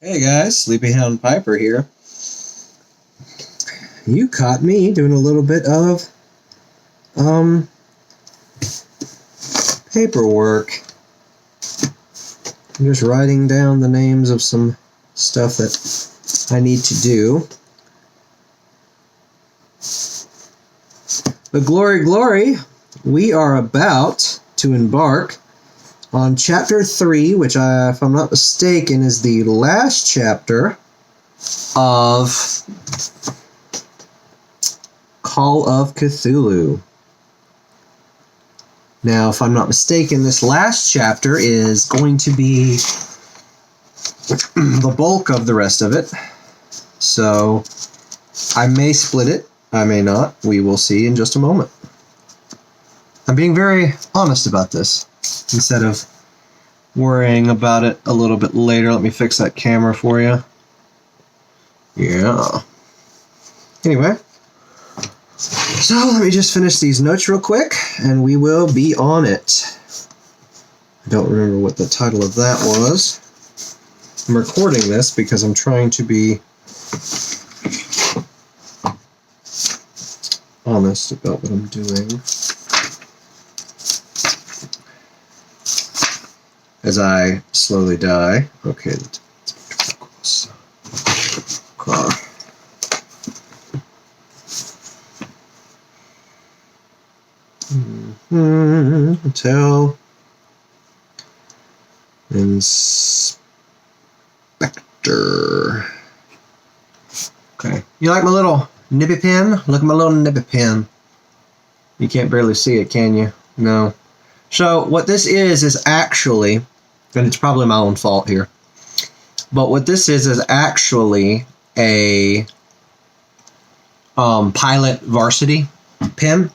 Hey guys, Sleepyhound Piper here. You caught me doing a little bit of paperwork. I'm just writing down the names of some stuff that I need to do. But glory, we are about to embark on Chapter 3, which, if I'm not mistaken, is the last chapter of Call of Cthulhu. Now, if I'm not mistaken, this last chapter is going to be the bulk of the rest of it. So, I may split it, I may not. We will see in just a moment. I'm being very honest about this, instead of worrying about it a little bit later. Let me fix that camera for you. Yeah. Anyway. So, let me just finish these notes real quick, and we will be on it. I don't remember what the title of that was. I'm recording this because I'm trying to be honest about what I'm doing. As I slowly die. Okay. Tell Inspector. Okay. You like my little nibby pen? Look at my little nibby pen. You can't barely see it, can you? No. So what this is actually, and it's probably my own fault here, but what this is actually a Pilot Varsity pen.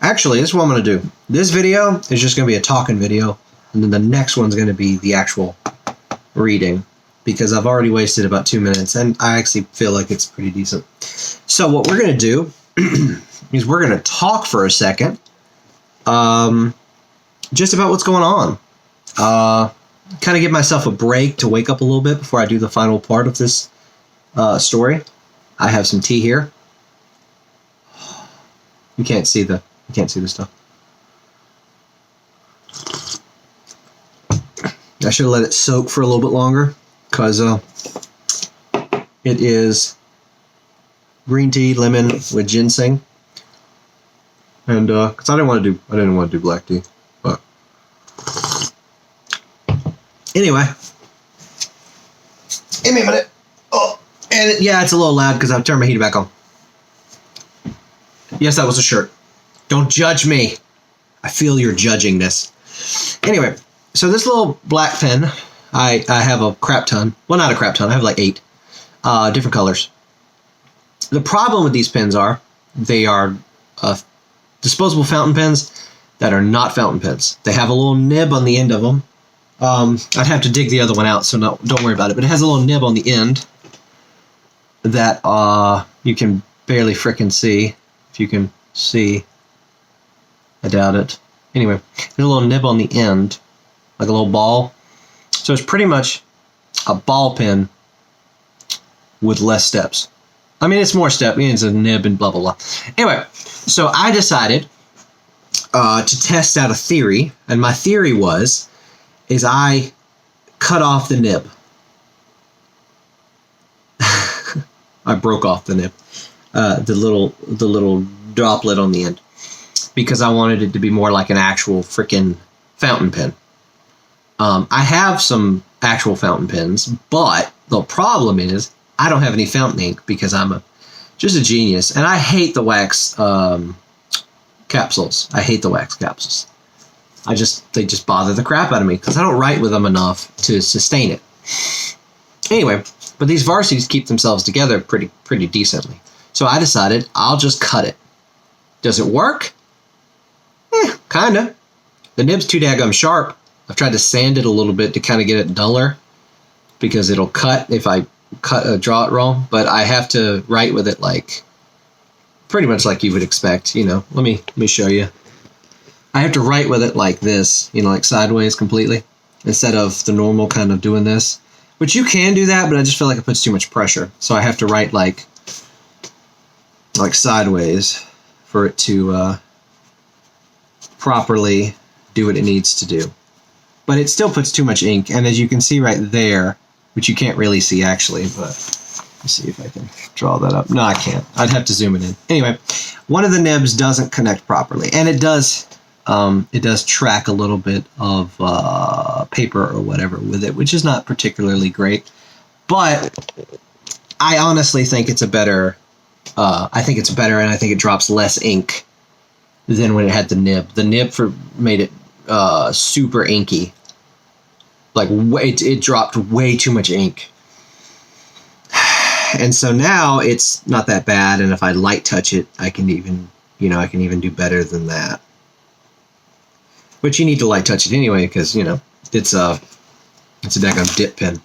Actually, this is what I'm going to do. This video is just going to be a talking video, and then the next one's going to be the actual reading, because I've already wasted about 2 minutes, and I actually feel like it's pretty decent. So what we're going to do is we're going to talk for a second, just about what's going on. Kind of give myself a break to wake up a little bit before I do the final part of this story. I have some tea here. You can't see the stuff. I should have let it soak for a little bit longer, because it is green tea, lemon with ginseng, and because I didn't want to do black tea, but anyway, give me a minute. Oh, and it's a little loud because I've turned my heater back on. Yes, that was a shirt. Don't judge me. I feel you're judging this. Anyway, so this little black pen, I have a crap ton. Well, not a crap ton. I have like 8 different colors. The problem with these pens are they are disposable fountain pens that are not fountain pens. They have a little nib on the end of them. I'd have to dig the other one out, so don't worry about it. But it has a little nib on the end that you can barely frickin' see. If you can see. I doubt it. Anyway, there's a little nib on the end, like a little ball. So it's pretty much a ball pen with less steps. I mean, it's more steps. It's a nib and blah, blah, blah. Anyway, so I decided to test out a theory. And my theory is I cut off the nib. I broke off the nib. The little droplet on the end, because I wanted it to be more like an actual freaking fountain pen. I have some actual fountain pens, but the problem is I don't have any fountain ink because I'm just a genius, and I hate the wax capsules. I hate the wax capsules. They just bother the crap out of me because I don't write with them enough to sustain it. Anyway, but these varsities keep themselves together pretty decently. So I decided I'll just cut it. Does it work? Kinda. The nib's too daggum sharp. I've tried to sand it a little bit to kind of get it duller, because it'll cut if I draw it wrong. But I have to write with it like pretty much like you would expect. Let me show you. I have to write with it like this, like sideways completely. instead of the normal kind of doing this. Which you can do that, but I just feel like it puts too much pressure. So I have to write like sideways for it to properly do what it needs to do. But it still puts too much ink, and as you can see right there, which you can't really see actually, but let's see if I can draw that up. No, I can't. I'd have to zoom it in. Anyway, one of the nibs doesn't connect properly, and it does track a little bit of paper or whatever with it, which is not particularly great. But I honestly think it's a better. I think it's better, and I think it drops less ink than when it had the nib. The nib made it super inky. Like it dropped way too much ink. And so now it's not that bad, and if I light touch it, I can even do better than that. But you need to light touch it anyway, because it's a daggone dip pen.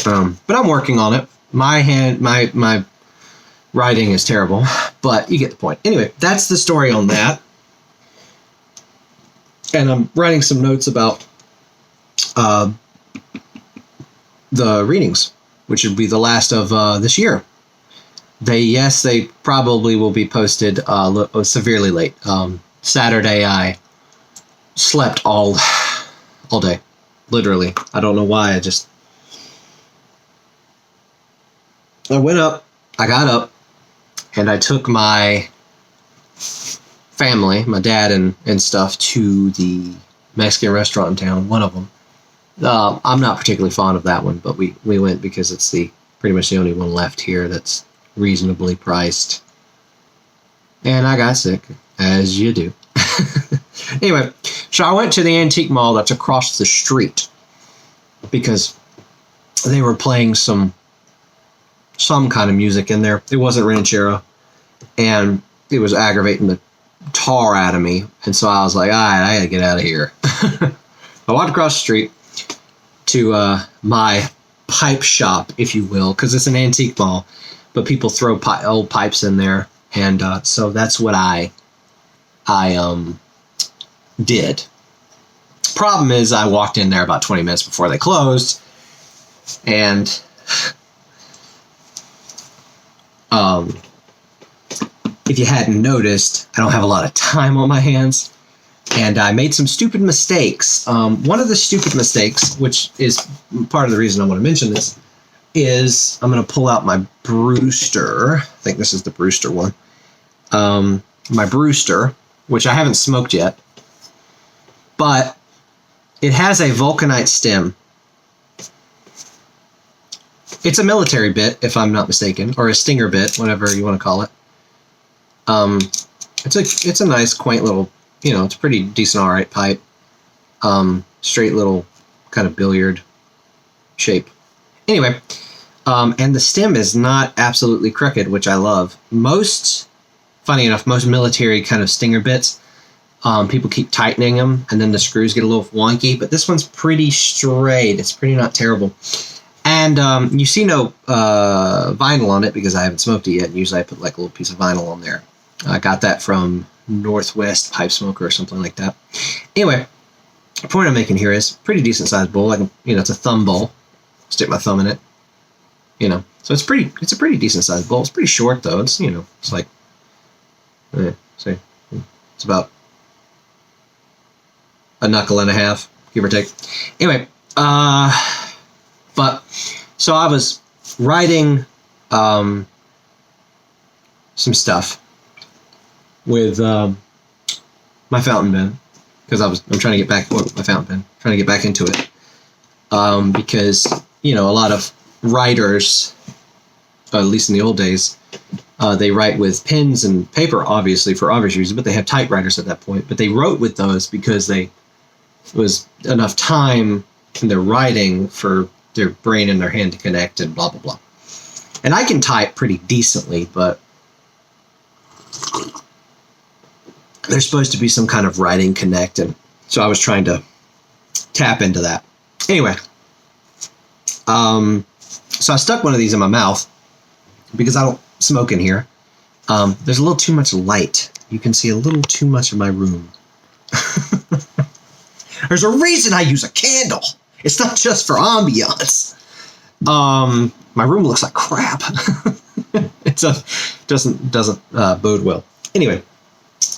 But I'm working on it. My writing is terrible, but you get the point. Anyway, that's the story on that. And I'm writing some notes about the readings, which would be the last of this year. They probably will be posted severely late. Saturday I slept all day, literally. I don't know why. I went up, I got up, and I took my family, my dad and stuff, to the Mexican restaurant in town, one of them. I'm not particularly fond of that one, but we went because it's pretty much the only one left here that's reasonably priced. And I got sick, as you do. Anyway, so I went to the antique mall that's across the street because they were playing some kind of music in there. It wasn't ranchero, and it was aggravating the tar out of me. And so I was like, all right, I gotta get out of here. I walked across the street to my pipe shop, if you will, because it's an antique mall, but people throw old pipes in there, and so that's what I did. Problem is, I walked in there about 20 minutes before they closed, and if you hadn't noticed, I don't have a lot of time on my hands, and I made some stupid mistakes. One of the stupid mistakes, which is part of the reason I want to mention this, is I'm going to pull out my Brewster. I think this is the Brewster one. My Brewster, which I haven't smoked yet, but it has a vulcanite stem. It's a military bit, if I'm not mistaken, or a stinger bit, whatever you want to call it. It's a nice, quaint little, it's a pretty decent, all right pipe. Straight little kind of billiard shape. Anyway, and the stem is not absolutely crooked, which I love. Funny enough, most military kind of stinger bits, people keep tightening them, and then the screws get a little wonky, but this one's pretty straight. It's pretty not terrible. And you see no vinyl on it because I haven't smoked it yet. Usually I put like a little piece of vinyl on there. I got that from Northwest Pipe Smoker or something like that. Anyway, the point I'm making here is pretty decent sized bowl. It's a thumb bowl. Stick my thumb in it. So it's a pretty decent sized bowl. It's pretty short though. It's it's like, see, it's about a knuckle and a half, give or take. Anyway, but so I was writing some stuff with my fountain pen because I'm trying to get back my fountain pen, trying to get back into it because a lot of writers, at least in the old days, they write with pens and paper, obviously for obvious reasons, but they have typewriters at that point. But they wrote with those because it was enough time in their writing for their brain and their hand to connect and blah, blah, blah. And I can type pretty decently, but there's supposed to be some kind of writing connect, and so I was trying to tap into that. Anyway, so I stuck one of these in my mouth because I don't smoke in here. There's a little too much light. You can see a little too much of my room. There's a reason I use a candle. It's not just for ambiance. My room looks like crap. It doesn't bode well. Anyway,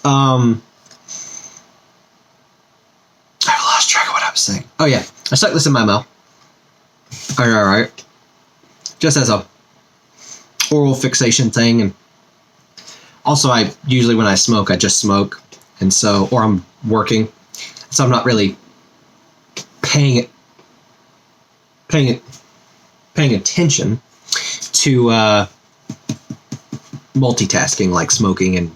I lost track of what I was saying. Oh yeah, I stuck this in my mouth. All right. Just as a oral fixation thing, and also I usually when I smoke, I just smoke, and so or I'm working, so I'm not really paying attention to multitasking like smoking and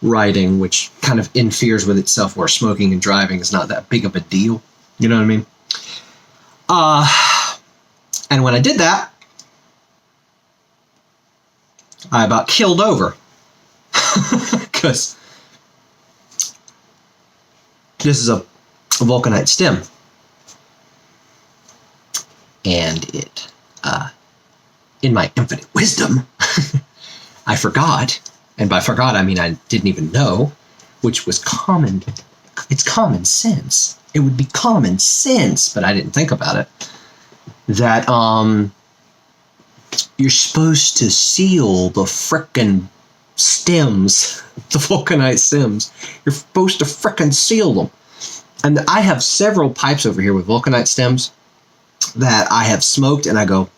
writing, which kind of interferes with itself, where smoking and driving is not that big of a deal. You know what I mean? And when I did that, I about killed over. Because this is a vulcanite stem. And it, in my infinite wisdom, I forgot. And by forgot, I mean I didn't even know, which was common. It's common sense. It would be common sense, but I didn't think about it. That you're supposed to seal the frickin' stems, the vulcanite stems. You're supposed to frickin' seal them. And I have several pipes over here with vulcanite stems that I have smoked, and I go,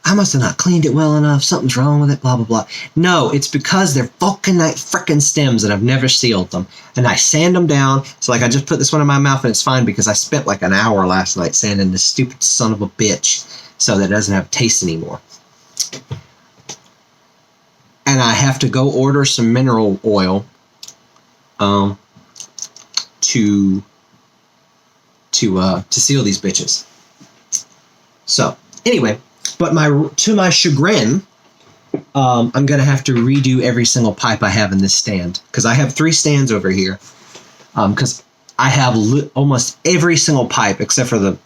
I must have not cleaned it well enough. Something's wrong with it, blah, blah, blah. No, it's because they're vulcanite frickin' stems and I've never sealed them. And I sand them down. So like I just put this one in my mouth and it's fine because I spent like an hour last night sanding this stupid son of a bitch so that it doesn't have taste anymore. And I have to go order some mineral oil to seal these bitches. So anyway, but to my chagrin, I'm going to have to redo every single pipe I have in this stand. Because I have 3 stands over here. Because I have almost every single pipe except for the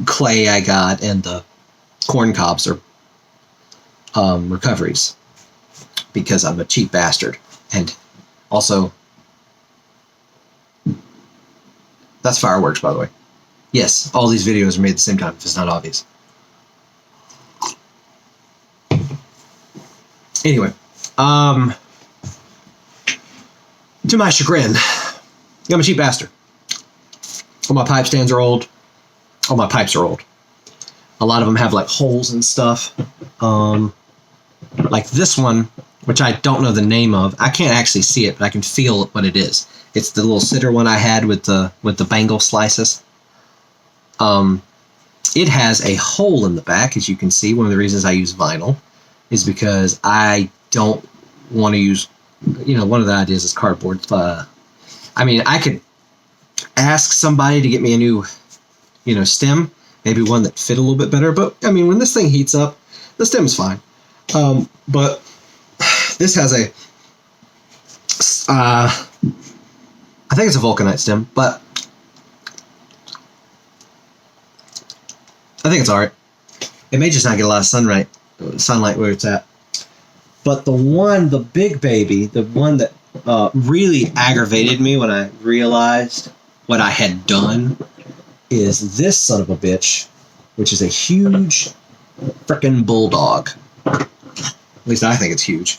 clay I got and the corn cobs or recoveries. Because I'm a cheap bastard. And also, that's fireworks, by the way. Yes, all these videos are made at the same time, if it's not obvious. Anyway, to my chagrin, I'm a cheap bastard. All my pipe stands are old. All my pipes are old. A lot of them have like holes and stuff. Like this one, which I don't know the name of. I can't actually see it, but I can feel what it is. It's the little sitter one I had with the bangle slices. It has a hole in the back, as you can see. One of the reasons I use vinyl is because I don't want to use, one of the ideas is cardboard. I mean, I could ask somebody to get me a new, stem, maybe one that fit a little bit better. But, I mean, when this thing heats up, the stem's fine. But this has I think it's a vulcanite stem, but I think it's all right. It may just not get a lot of sunlight where it's at. But the big baby, the one that really aggravated me when I realized what I had done is this son of a bitch, which is a huge frickin' bulldog. At least I think it's huge.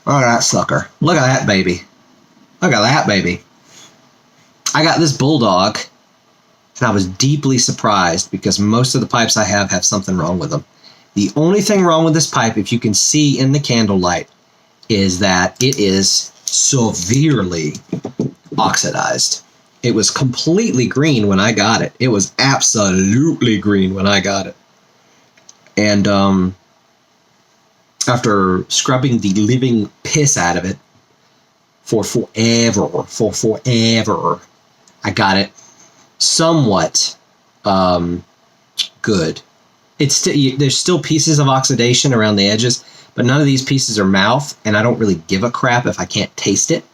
Look at that sucker. Look at that baby. Look at that baby. I got this bulldog, and I was deeply surprised because most of the pipes I have something wrong with them. The only thing wrong with this pipe, if you can see in the candlelight, is that it is severely oxidized. It was completely green when I got it. It was absolutely green when I got it. And after scrubbing the living piss out of it for forever, I got it somewhat good. There's still pieces of oxidation around the edges, but none of these pieces are mouth, and I don't really give a crap if I can't taste it.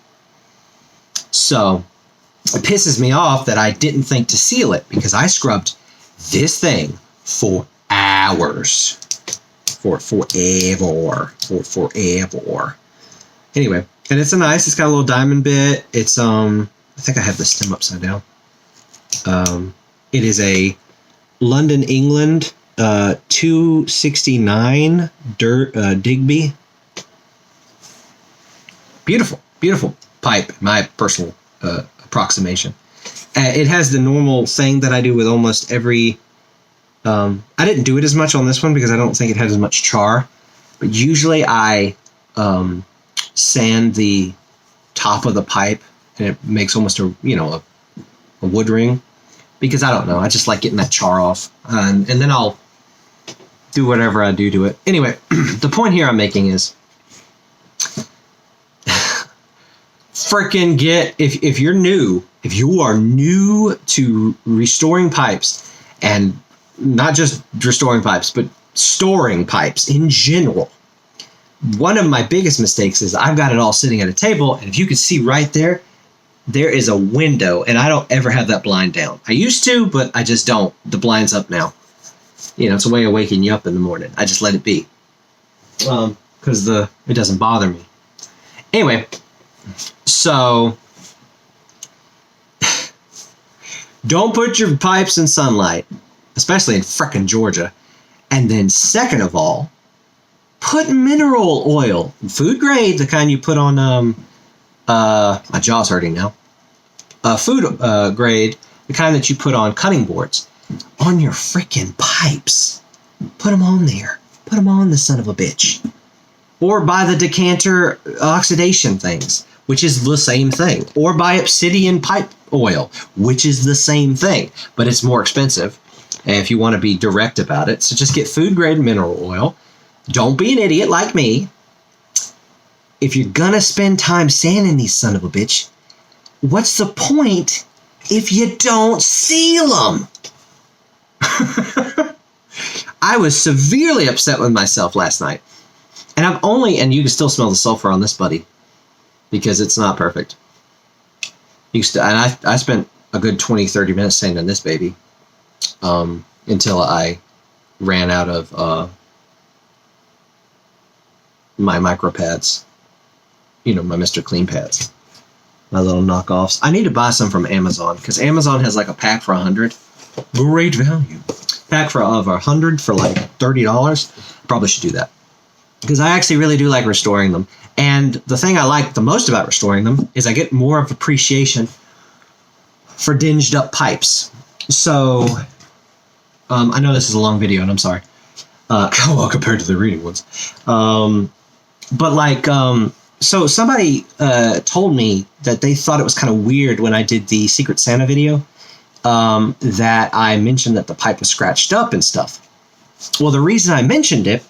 So it pisses me off that I didn't think to seal it, because I scrubbed this thing for hours. For forever. Anyway, and it's it's got a little diamond bit. It's I think I have the stem upside down. It is a London, England 269 Digby. Beautiful, beautiful pipe, my personal approximation. It has the normal thing that I do with almost every... I didn't do it as much on this one because I don't think it had as much char. But usually I sand the top of the pipe and it makes almost a wood ring. Because I don't know, I just like getting that char off. And then I'll do whatever I do to it. Anyway, the point here I'm making is... Freaking if you are new to restoring pipes, and not just restoring pipes, but storing pipes in general, one of my biggest mistakes is I've got it all sitting at a table, and if you can see right there, there is a window, and I don't ever have that blind down. I used to, but I just don't. The blind's up now. It's a way of waking you up in the morning. I just let it be. Because it doesn't bother me. Anyway, so don't put your pipes in sunlight, especially in frickin' Georgia. And then second of all, put mineral oil, food grade, the kind you put on, my jaw's hurting now. Food grade, the kind that you put on cutting boards, on your frickin' pipes. Put them on there. Put them on the son of a bitch. Or buy the decanter oxidation things, which is the same thing. Or buy Obsidian pipe oil, which is the same thing, but it's more expensive. And if you want to be direct about it, so just get food grade mineral oil. Don't be an idiot like me. If you're gonna spend time sanding these son of a bitch, what's the point if you don't seal them? I was severely upset with myself last night. And you can still smell the sulfur on this buddy because it's not perfect. I spent a good 20, 30 minutes sanding this baby until I ran out of my micro pads. My Mr. Clean pads. My little knockoffs. I need to buy some from Amazon because Amazon has like a pack for 100. Great value. Pack of 100 for like $30. Probably should do that. Because I actually really do like restoring them. And the thing I like the most about restoring them is I get more of appreciation for dinged up pipes. So, I know this is a long video and I'm sorry. Well, compared to the reading ones. So somebody told me that they thought it was kind of weird when I did the Secret Santa video that I mentioned that the pipe was scratched up and stuff. Well, the reason I mentioned it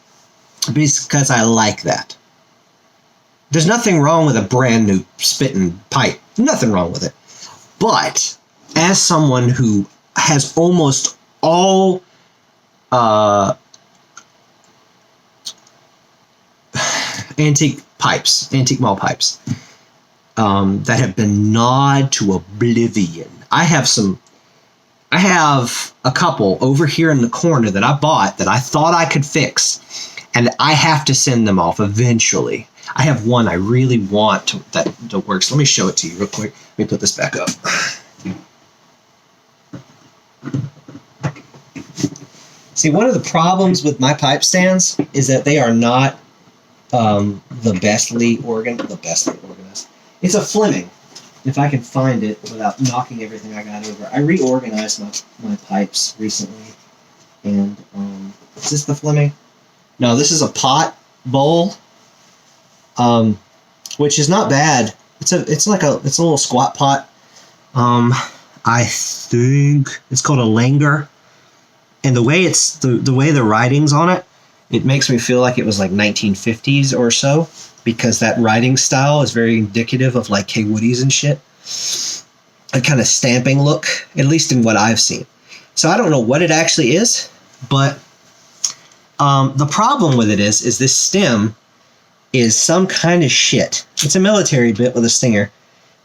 is because I like that. There's nothing wrong with a brand new spitting pipe. Nothing wrong with it. But as someone who has almost all antique mall pipes that have been gnawed to oblivion. I have a couple over here in the corner that I bought that I thought I could fix, and I have to send them off eventually. I have one I really want that works. Let me show it to you real quick. Let me put this back up. See, one of the problems with my pipe stands is that they are not the bestly organized. It's a Fleming. If I can find it without knocking everything I got over. I reorganized my pipes recently. And is this the Fleming? No, this is a pot bowl. Which is not bad. It's a little squat pot. I think it's called a Langer. And the way the writing's on it, it makes me feel like it was like 1950s or so, because that writing style is very indicative of like K. Woody's and shit. A kind of stamping look, at least in what I've seen. So I don't know what it actually is, but the problem with it is this stem is some kind of shit. It's a military bit with a stinger,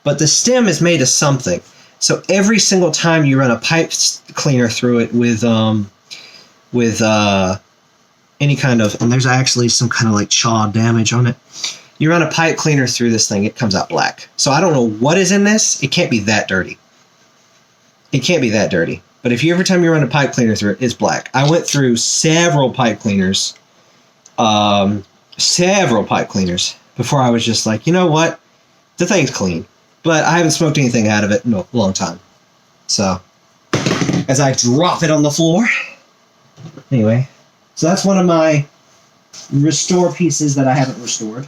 but the stem is made of something. So every single time you run a pipe cleaner through it with any kind of, and there's actually some kind of like chaw damage on it. You run a pipe cleaner through this thing, it comes out black. So I don't know what is in this. It can't be that dirty. it can't be that dirty. But if you every time you run a pipe cleaner through it, it's black. I went through several pipe cleaners before I was just like, you know what? The thing's clean. But I haven't smoked anything out of it in a long time. So, as I drop it on the floor. Anyway, so that's one of my restore pieces that I haven't restored.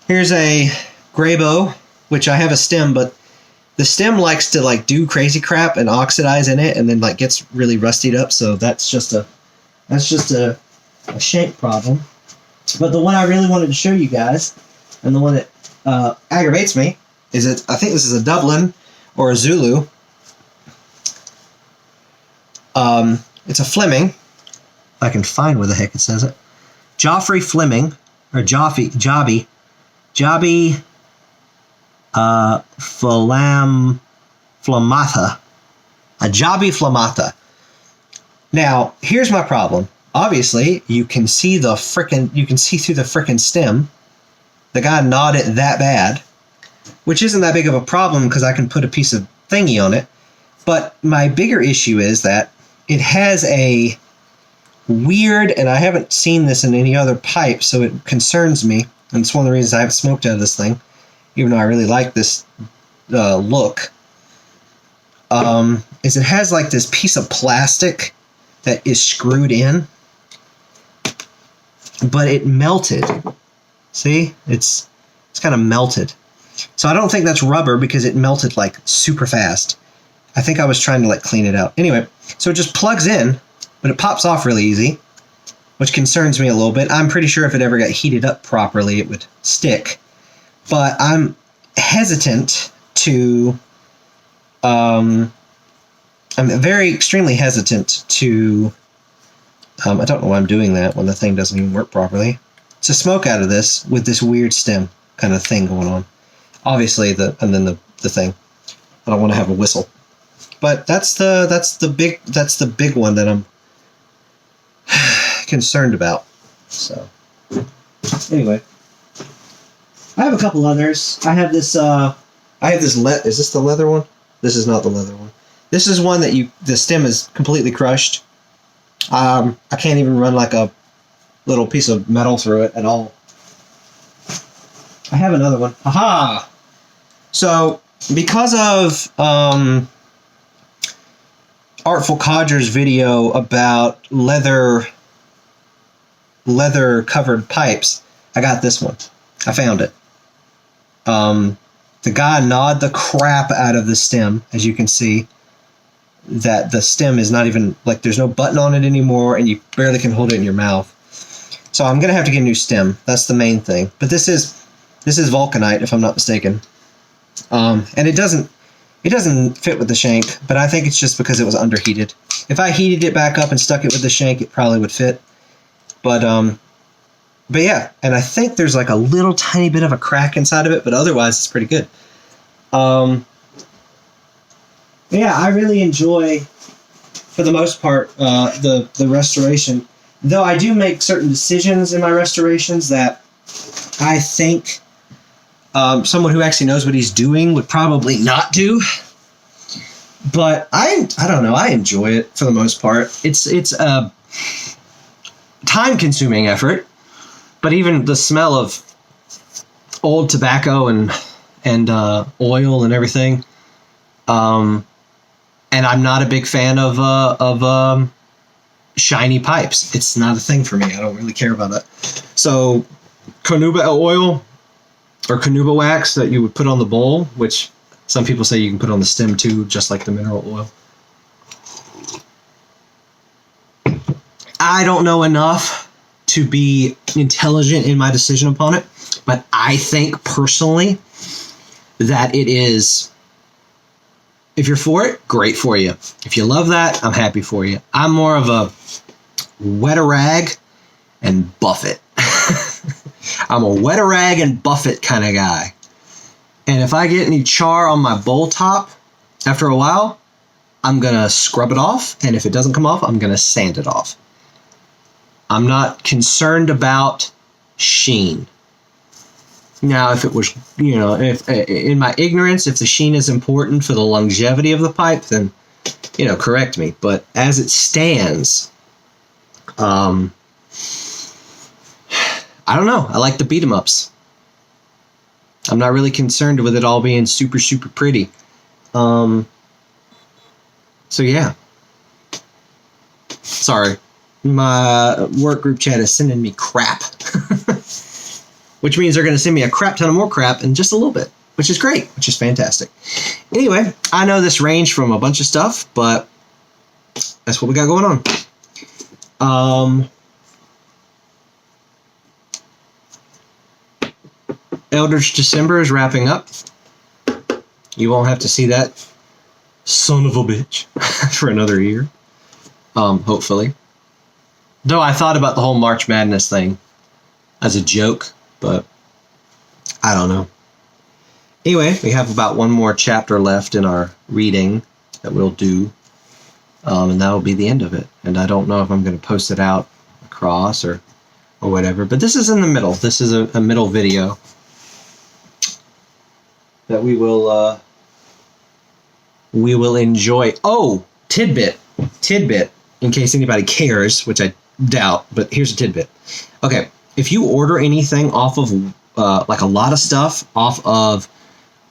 Here's a Grayboe, which I have a stem, but the stem likes to like do crazy crap and oxidize in it, and then like gets really rustied up. So that's just a shank problem. But the one I really wanted to show you guys, and the one that aggravates me, is I think this is a Dublin or a Zulu. It's a Fleming. I can find where the heck it says it. Joffrey Fleming, or Jobby Flammata. A Jobby Flammata. Now, here's my problem. Obviously, you can see through the frickin' stem. The guy gnawed it that bad, which isn't that big of a problem because I can put a piece of thingy on it. But my bigger issue is that it has a weird, and I haven't seen this in any other pipe, so it concerns me. And it's one of the reasons I haven't smoked out of this thing, even though I really like this look. Is it has like this piece of plastic that is screwed in, but it melted. See, it's kind of melted. So I don't think that's rubber because it melted like super fast. I think I was trying to like clean it out. Anyway, so it just plugs in, but it pops off really easy, which concerns me a little bit. I'm pretty sure if it ever got heated up properly, it would stick. But I'm hesitant to, I'm extremely hesitant to, I don't know why I'm doing that when the thing doesn't even work properly, to smoke out of this with this weird stem kind of thing going on. Obviously, the thing. I don't want to have a whistle. But that's the big one that I'm concerned about. So anyway, I have a couple others. I have this. Is this the leather one? This is not the leather one. This is one that the stem is completely crushed. I can't even run like a little piece of metal through it at all. I have another one. Haha! So because of Artful Codger's video about leather covered pipes, I got this one. I found it. The guy gnawed the crap out of the stem, as you can see. That the stem is not even, like, there's no button on it anymore, and you barely can hold it in your mouth. So I'm gonna have to get a new stem. That's the main thing. But this is vulcanite, if I'm not mistaken. And it doesn't fit with the shank, but I think it's just because it was underheated. If I heated it back up and stuck it with the shank, it probably would fit. But yeah, and I think there's like a little tiny bit of a crack inside of it, but otherwise it's pretty good. Yeah, I really enjoy, for the most part, the restoration. Though I do make certain decisions in my restorations that I think someone who actually knows what he's doing would probably not do. But I don't know. I enjoy it for the most part. It's a time-consuming effort, but even the smell of old tobacco and oil and everything. And I'm not a big fan of shiny pipes. It's not a thing for me. I don't really care about it. So carnauba oil or carnauba wax that you would put on the bowl, which some people say you can put on the stem too, just like the mineral oil. I don't know enough to be intelligent in my decision upon it, but I think personally that it is, if you're for it, great for you. If you love that, I'm happy for you. I'm more of a wet a rag and buff it. I'm a wet a rag and buff it kind of guy. And if I get any char on my bowl top, after a while, I'm going to scrub it off. And if it doesn't come off, I'm going to sand it off. I'm not concerned about sheen. Now, if it was, if in my ignorance, if the sheen is important for the longevity of the pipe, then, correct me. But as it stands, I don't know. I like the beat 'em ups. I'm not really concerned with it all being super, super pretty. So yeah. Sorry. My work group chat is sending me crap. Which means they're going to send me a crap ton of more crap in just a little bit, which is great, which is fantastic. Anyway, I know this ranged from a bunch of stuff, but that's what we got going on. Eldritch December is wrapping up. You won't have to see that son of a bitch for another year, hopefully. Though I thought about the whole March Madness thing as a joke, but I don't know. Anyway, we have about one more chapter left in our reading that we'll do, and that'll be the end of it. And I don't know if I'm going to post it out across or whatever, but this is in the middle. This is a middle video that we will enjoy. Oh, tidbit, in case anybody cares, which I doubt, but here's a tidbit. Okay, if you order anything off of, like a lot of stuff off of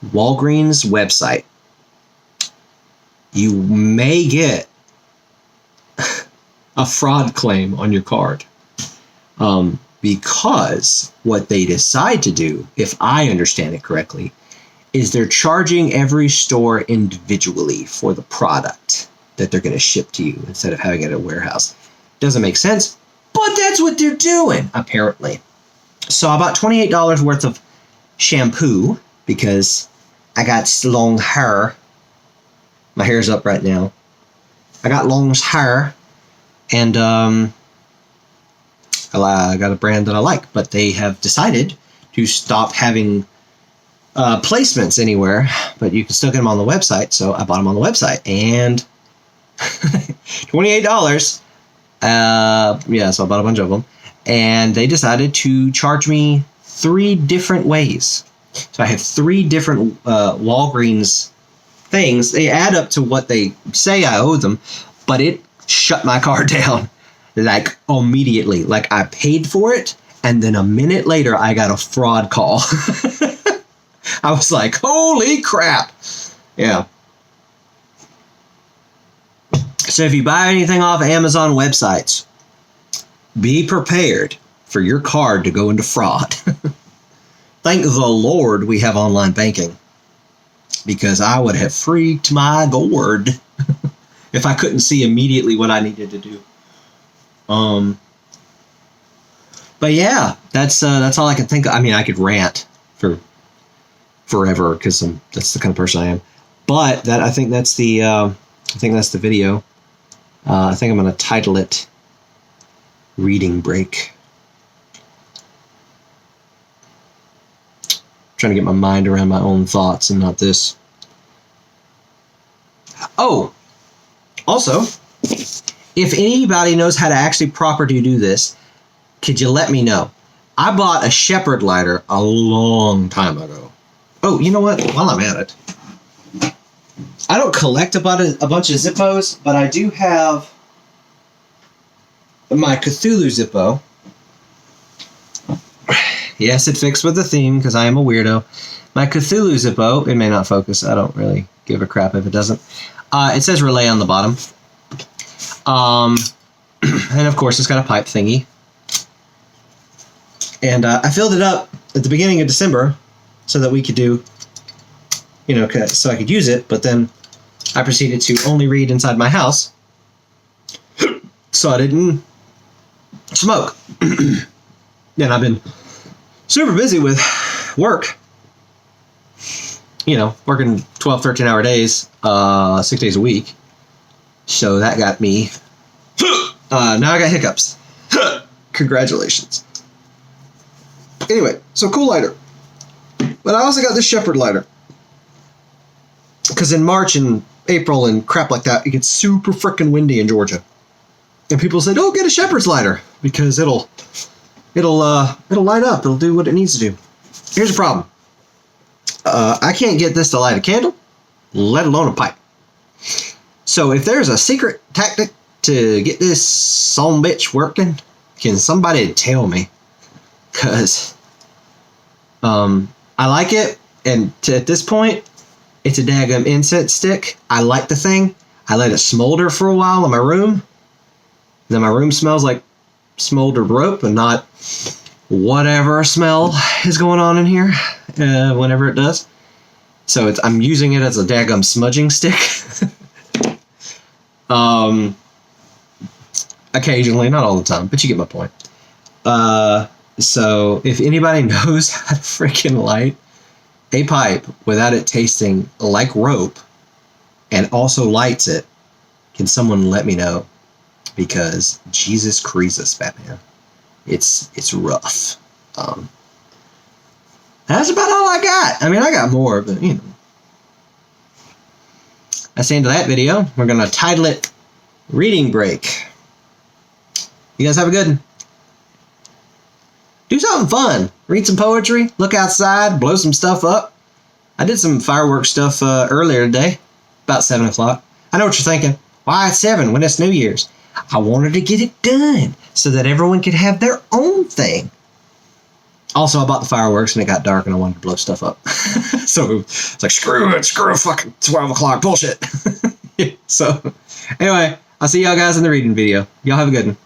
Walgreens website, you may get a fraud claim on your card. Because what they decide to do, if I understand it correctly, is they're charging every store individually for the product that they're going to ship to you instead of having it at a warehouse. Doesn't make sense, but that's what they're doing, apparently. So I bought $28 worth of shampoo because I got long hair. My hair's up right now. I got long hair, and I got a brand that I like, but they have decided to stop having placements anywhere, but you can still get them on the website. So I bought them on the website, and $28. Yeah, so I bought a bunch of them, and they decided to charge me 3 different ways. So I have 3 different Walgreens things. They add up to what they say I owe them, but it shut my card down like immediately. Like I paid for it, and then a minute later I got a fraud call. I was like, holy crap. Yeah. So if you buy anything off Amazon websites, be prepared for your card to go into fraud. Thank the Lord we have online banking, because I would have freaked my gourd if I couldn't see immediately what I needed to do. But yeah, that's all I can think of. I mean, I could rant for forever because that's the kind of person I am. But I think that's the video. I think I'm going to title it Reading Break. Trying to get my mind around my own thoughts and not this. Oh, also, if anybody knows how to actually properly do this, could you let me know? I bought a Shepherd lighter a long time ago. Oh, you know what? While I'm at it, I don't collect a bunch of Zippos, but I do have my Cthulhu Zippo. Yes, it fits with the theme because I am a weirdo. My Cthulhu Zippo, it may not focus. I don't really give a crap if it doesn't. It says relay on the bottom. And of course, it's got a pipe thingy. And I filled it up at the beginning of December so that we could do, so I could use it. But then I proceeded to only read inside my house, so I didn't smoke. And I've been super busy with work. Working 12, 13-hour days, 6 days a week. So that got me. Now I got hiccups. Congratulations. Anyway, so cool lighter. But I also got this Shepherd lighter. Because in March and April and crap like that, it gets super freaking windy in Georgia. And people said, oh, get a Shepherd's lighter. Because it'll light up. It'll do what it needs to do. Here's the problem. I can't get this to light a candle, let alone a pipe. So if there's a secret tactic to get this son bitch working, can somebody tell me? Because I like it, and at this point, it's a daggum incense stick. I like the thing. I let it smolder for a while in my room. Then my room smells like smoldered rope and not whatever smell is going on in here whenever it does. So I'm using it as a daggum smudging stick. Occasionally, not all the time, but you get my point. So if anybody knows how to freaking light a pipe without it tasting like rope and also lights it, can someone let me know? Because Jesus Christus, Batman, it's rough. That's about all I got. I mean, I got more, but you know. That's the end of that video. We're gonna title it Reading Break. You guys have a good one. Do something fun. Read some poetry, look outside, blow some stuff up. I did some fireworks stuff earlier today, about 7 o'clock. I know what you're thinking. Why at 7 when it's New Year's? I wanted to get it done so that everyone could have their own thing. Also, I bought the fireworks and it got dark and I wanted to blow stuff up. So it's like, screw it, fucking 12 o'clock, bullshit. So anyway, I'll see y'all guys in the reading video. Y'all have a good one.